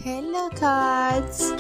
Hello, tots.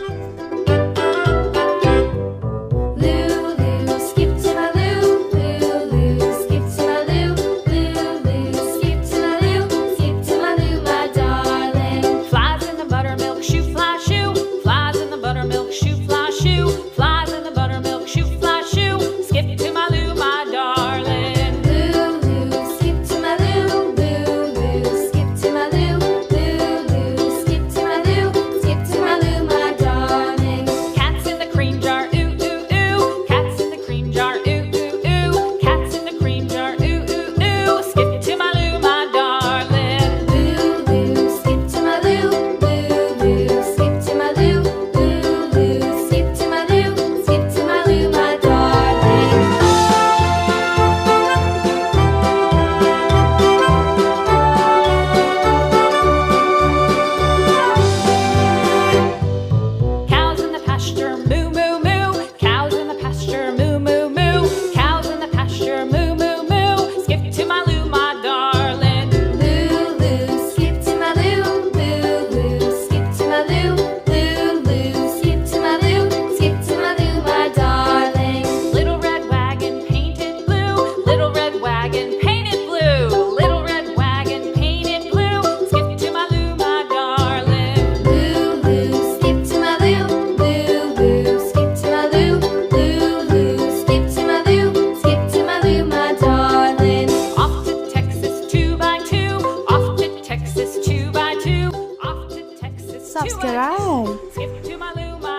Lulu, skip to my loo. Lulu, skip to my loo. Lulu, skip to my loo. Skip to my loo, my darling. Flies in the buttermilk shoe, fly shoe. Flies in the buttermilk shoe, fly shoe. Flies in the buttermilk shoe, fly shoe. Skip to my loo, my darling. Lulu, skip to my loo. Lulu, skip to my loo. Lulu, skip to my loo. Skip to my loo, my darling. Cats in the cream jar, ooh ooh ooh. Cats in the cream jar, ooh ooh ooh. Cats in the cream jar, ooh ooh ooh. Skip to my loo, my darling. Lulu, skip to my loo. Lulu, skip to my loo. Lulu, skip to my loo. Skip to my loo, my darling. Cows in the pasture, moo moo moo. Cows in the pasture, moo moo moo. Cows in the pasture, moo moo moo. Skip to my loo, my darling. Lulu, skip to my loo. Lulu, skip to my loo. Lulu, skip to my loo. Skip to my loo, my darling. Little red wagon painted blue. Little red wagon painted blue. Little red wagon painted blue. Skip to my loo, my darling. Lulu, skip to my loo. Lulu, skip to my loo. Lulu, skip to my loo. Skip to my loo, my darling. Off to Texas 2x2. Off to Texas 2x2. Off to Texas 2x2. Subscribe. Skip to my loo, my